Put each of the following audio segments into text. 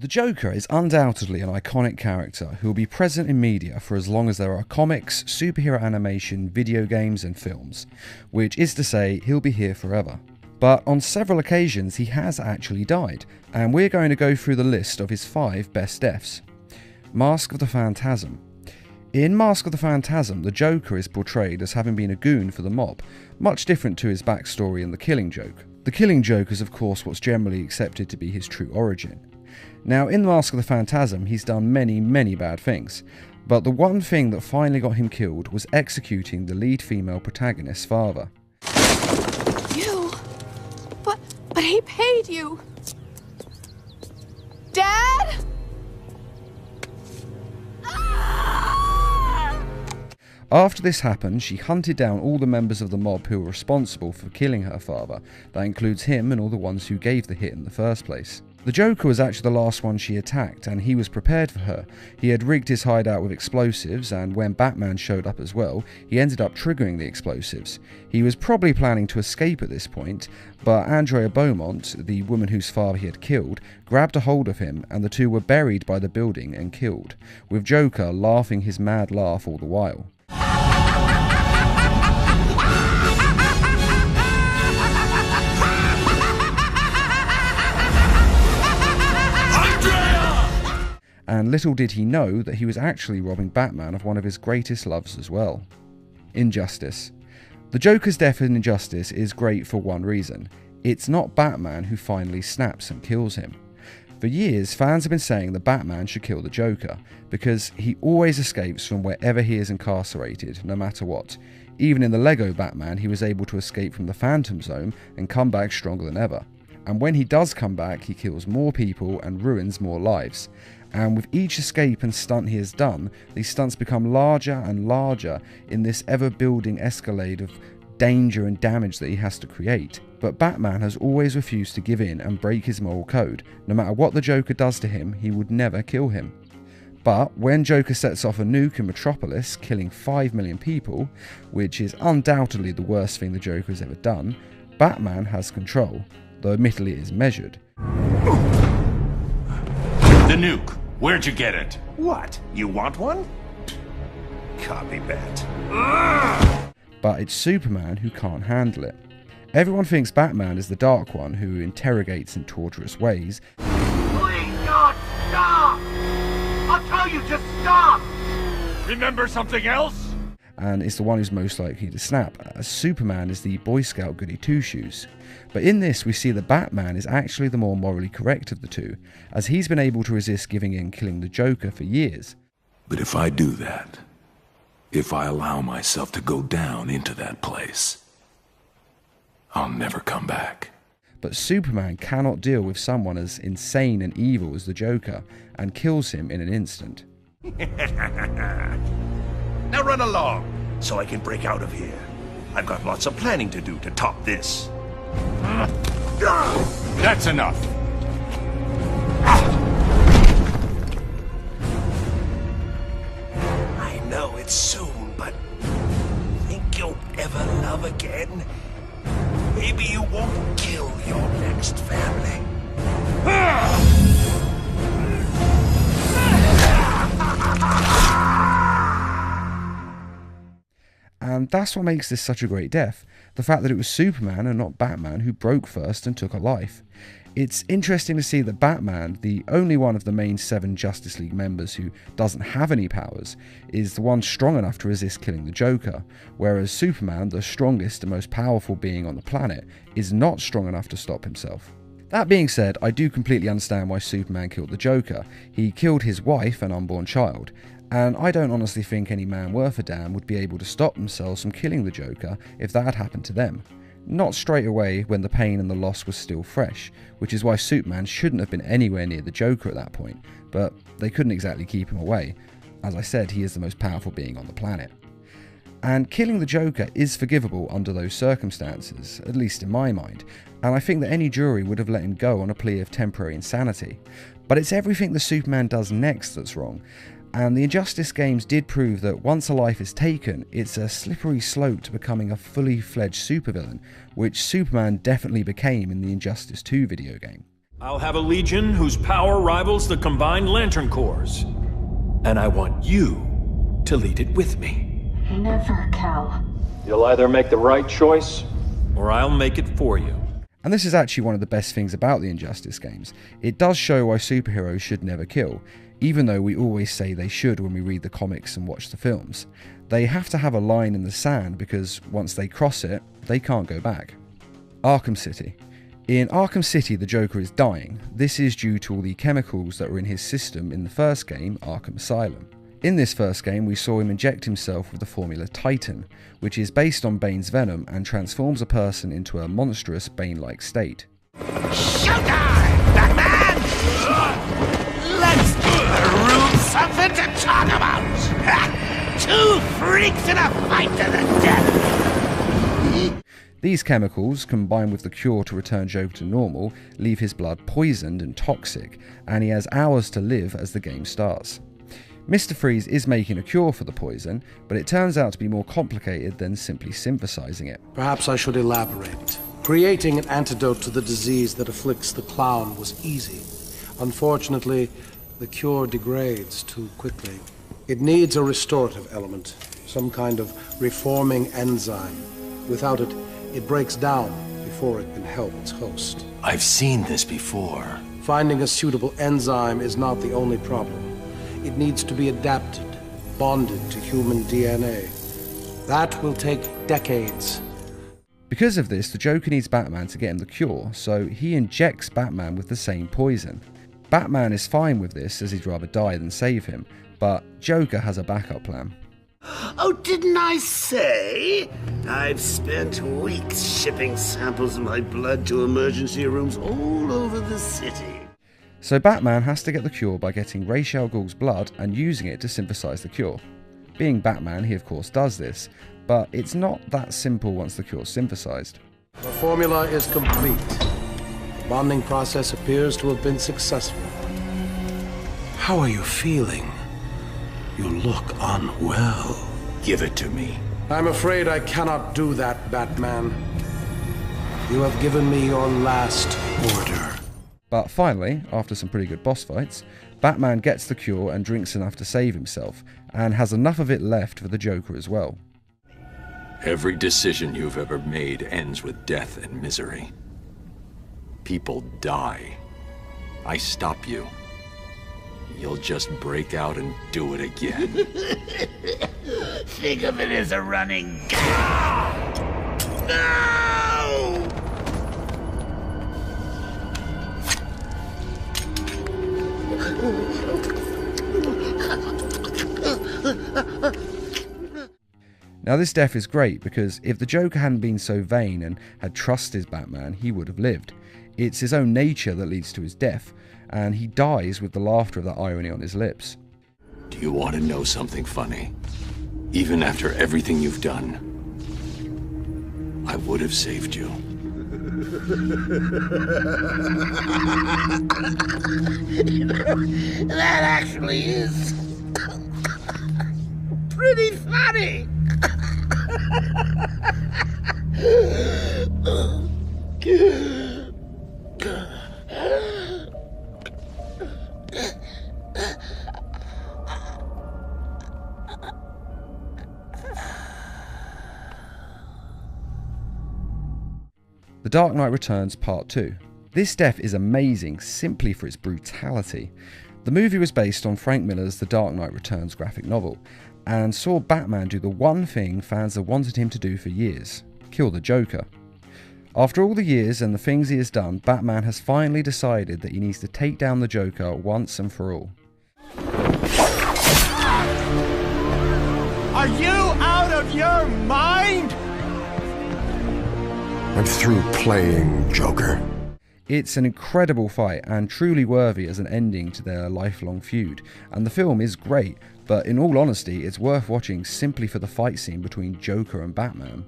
The Joker is undoubtedly an iconic character who will be present in media for as long as there are comics, superhero animation, video games and films, which is to say he'll be here forever. But on several occasions he has actually died, and we're going to go through the list of his 5 best deaths. Mask of the Phantasm. In Mask of the Phantasm, the Joker is portrayed as having been a goon for the mob, much different to his backstory in The Killing Joke. The Killing Joke is of course what's generally accepted to be his true origin. Now, in The Mask of the Phantasm, he's done many bad things, but the one thing that finally got him killed was executing the lead female protagonist's father. You? But he paid you! Dad? After this happened, she hunted down all the members of the mob who were responsible for killing her father. That includes him and all the ones who gave the hit in the first place. The Joker was actually the last one she attacked, and he was prepared for her. He had rigged his hideout with explosives, and when Batman showed up as well, he ended up triggering the explosives. He was probably planning to escape at this point, but Andrea Beaumont, the woman whose father he had killed, grabbed a hold of him, and the two were buried by the building and killed, with Joker laughing his mad laugh all the while. And little did he know that he was actually robbing Batman of one of his greatest loves as well. Injustice. The Joker's death in Injustice is great for one reason. It's not Batman who finally snaps and kills him. For years, fans have been saying that Batman should kill the Joker, because he always escapes from wherever he is incarcerated, no matter what. Even in the Lego Batman, he was able to escape from the Phantom Zone and come back stronger than ever. And when he does come back, he kills more people and ruins more lives. And with each escape and stunt he has done, these stunts become larger and larger in this ever-building escalade of danger and damage that he has to create. But Batman has always refused to give in and break his moral code. No matter what the Joker does to him, he would never kill him. But when Joker sets off a nuke in Metropolis, killing 5 million people, which is undoubtedly the worst thing the Joker has ever done, Batman has control, though admittedly it is measured. The nuke. Where'd you get it? What? You want one? Copy that. But it's Superman who can't handle it. Everyone thinks Batman is the Dark One who interrogates in torturous ways. Please, God, stop! I'll tell you, just stop! Remember something else? And is the one who's most likely to snap, as Superman is the Boy Scout goody two-shoes. But in this we see that Batman is actually the more morally correct of the two, as he's been able to resist giving in killing the Joker for years. But if I do that, if I allow myself to go down into that place, I'll never come back. But Superman cannot deal with someone as insane and evil as the Joker, and kills him in an instant. Now run along, so I can break out of here. I've got lots of planning to do to top this. That's enough. I know it's soon, but think you'll ever love again? Maybe you won't kill your next family. And that's what makes this such a great death, the fact that it was Superman and not Batman who broke first and took a life. It's interesting to see that Batman, the only one of the main 7 Justice League members who doesn't have any powers, is the one strong enough to resist killing the Joker, whereas Superman, the strongest and most powerful being on the planet, is not strong enough to stop himself. That being said, I do completely understand why Superman killed the Joker. He killed his wife and unborn child, and I don't honestly think any man worth a damn would be able to stop themselves from killing the Joker if that had happened to them. Not straight away when the pain and the loss was still fresh, which is why Superman shouldn't have been anywhere near the Joker at that point, but they couldn't exactly keep him away. As I said, he is the most powerful being on the planet. And killing the Joker is forgivable under those circumstances, at least in my mind, and I think that any jury would have let him go on a plea of temporary insanity. But it's everything the Superman does next that's wrong, and the Injustice games did prove that once a life is taken, it's a slippery slope to becoming a fully fledged supervillain, which Superman definitely became in the Injustice 2 video game. I'll have a legion whose power rivals the combined Lantern Corps. And I want you to lead it with me. Never, Cal. You'll either make the right choice, or I'll make it for you. And this is actually one of the best things about the Injustice games. It does show why superheroes should never kill, even though we always say they should when we read the comics and watch the films. They have to have a line in the sand because once they cross it, they can't go back. Arkham City. In Arkham City, the Joker is dying. This is due to all the chemicals that were in his system in the first game, Arkham Asylum. In this first game, we saw him inject himself with the formula Titan, which is based on Bane's venom and transforms a person into a monstrous Bane-like state. Showtime, Batman! Let's give the room something to talk about! Two freaks in a fight to the death! These chemicals, combined with the cure to return Joker to normal, leave his blood poisoned and toxic, and he has hours to live as the game starts. Mr. Freeze is making a cure for the poison, but it turns out to be more complicated than simply synthesizing it. Perhaps I should elaborate. Creating an antidote to the disease that afflicts the clown was easy. Unfortunately, the cure degrades too quickly. It needs a restorative element, some kind of reforming enzyme. Without it, it breaks down before it can help its host. I've seen this before. Finding a suitable enzyme is not the only problem. It needs to be adapted, bonded to human DNA. That will take decades. Because of this, the Joker needs Batman to get him the cure, so he injects Batman with the same poison. Batman is fine with this, as he'd rather die than save him, but Joker has a backup plan. Oh, didn't I say? I've spent weeks shipping samples of my blood to emergency rooms all over the city. So Batman has to get the cure by getting Ra's al Ghul's blood and using it to synthesize the cure. Being Batman, he of course does this, but it's not that simple once the cure's synthesized. The formula is complete. The bonding process appears to have been successful. How are you feeling? You look unwell. Give it to me. I'm afraid I cannot do that, Batman. You have given me your last order. But finally, after some pretty good boss fights, Batman gets the cure and drinks enough to save himself, and has enough of it left for the Joker as well. Every decision you've ever made ends with death and misery. People die. I stop you. You'll just break out and do it again. Think of it as a running gag. No! Now this death is great because if the Joker hadn't been so vain and had trusted Batman, he would have lived. It's his own nature that leads to his death, and he dies with the laughter of that irony on his lips. Do you want to know something funny? Even after everything you've done, I would have saved you. That actually is pretty funny. The Dark Knight Returns Part 2. This death is amazing simply for its brutality. The movie was based on Frank Miller's The Dark Knight Returns graphic novel, and saw Batman do the one thing fans have wanted him to do for years: kill the Joker. After all the years and the things he has done, Batman has finally decided that he needs to take down the Joker once and for all. Are you out of your mind? I'm through playing Joker. It's an incredible fight and truly worthy as an ending to their lifelong feud, and the film is great, but in all honesty it's worth watching simply for the fight scene between Joker and Batman.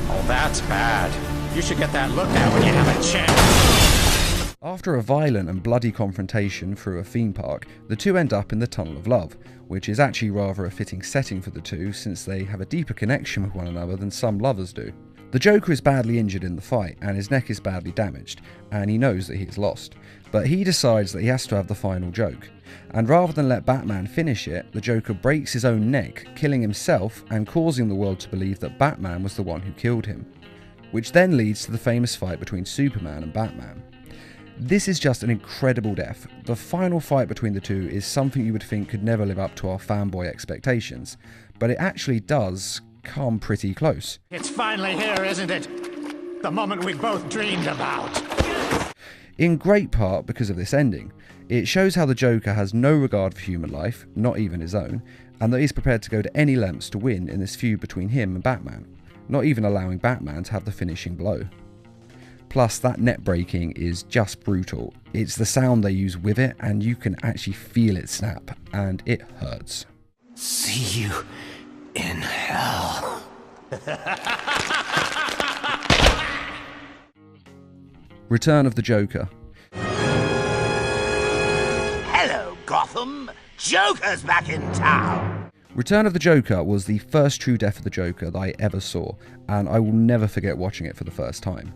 Oh, that's bad. You should get that looked at when you have a chance. After a violent and bloody confrontation through a theme park, the two end up in the Tunnel of Love, which is actually rather a fitting setting for the two since they have a deeper connection with one another than some lovers do. The Joker is badly injured in the fight and his neck is badly damaged, and he knows that he is lost, but he decides that he has to have the final joke. And rather than let Batman finish it, the Joker breaks his own neck, killing himself and causing the world to believe that Batman was the one who killed him. Which then leads to the famous fight between Superman and Batman. This is just an incredible death. The final fight between the two is something you would think could never live up to our fanboy expectations, but it actually does come pretty close. It's finally here, isn't it? The moment we both dreamed about. In great part because of this ending. It shows how the Joker has no regard for human life, not even his own, and that he's prepared to go to any lengths to win in this feud between him and Batman, not even allowing Batman to have the finishing blow. Plus, that net breaking is just brutal. It's the sound they use with it, and you can actually feel it snap, and it hurts. See you in hell. Return of the Joker. Hello, Gotham. Joker's back in town. Return of the Joker was the first true death of the Joker that I ever saw, and I will never forget watching it for the first time.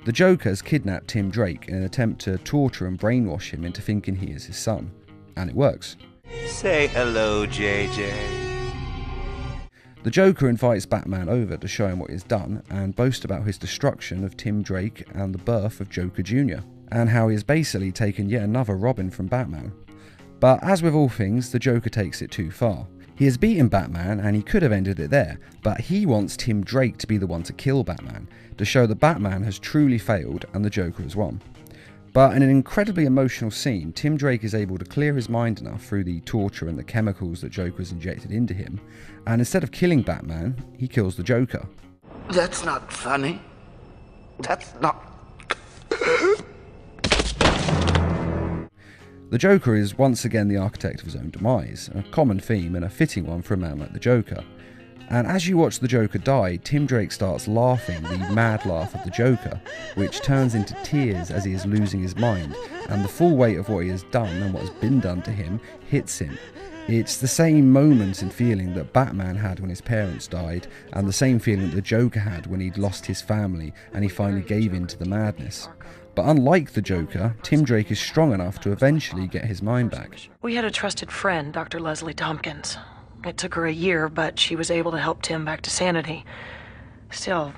The Joker has kidnapped Tim Drake in an attempt to torture and brainwash him into thinking he is his son, and it works. Say hello, JJ. The Joker invites Batman over to show him what he has done and boast about his destruction of Tim Drake and the birth of Joker Jr., and how he has basically taken yet another Robin from Batman. But as with all things, the Joker takes it too far. He has beaten Batman and he could have ended it there, but he wants Tim Drake to be the one to kill Batman, to show that Batman has truly failed and the Joker has won. But in an incredibly emotional scene, Tim Drake is able to clear his mind enough through the torture and the chemicals that Joker has injected into him, and instead of killing Batman, he kills the Joker. That's not funny. That's not... The Joker is once again the architect of his own demise, a common theme and a fitting one for a man like the Joker. And as you watch the Joker die, Tim Drake starts laughing the mad laugh of the Joker, which turns into tears as he is losing his mind, and the full weight of what he has done and what has been done to him hits him. It's the same moment and feeling that Batman had when his parents died, and the same feeling that the Joker had when he'd lost his family and he finally gave in to the madness. But unlike the Joker, Tim Drake is strong enough to eventually get his mind back. We had a trusted friend, Dr. Leslie Tompkins. It took her a year, but she was able to help Tim back to sanity. Still,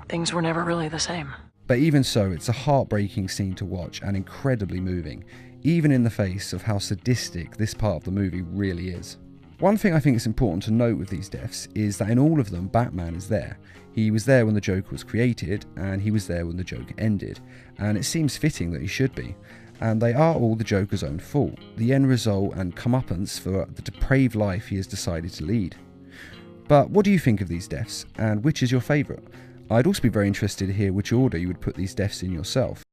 things were never really the same. But even so, it's a heartbreaking scene to watch and incredibly moving, even in the face of how sadistic this part of the movie really is. One thing I think is important to note with these deaths is that in all of them, Batman is there. He was there when the Joker was created, and he was there when the Joker ended, and it seems fitting that he should be. And they are all the Joker's own fault, the end result and comeuppance for the depraved life he has decided to lead. But what do you think of these deaths, and which is your favourite? I'd also be very interested to hear which order you would put these deaths in yourself.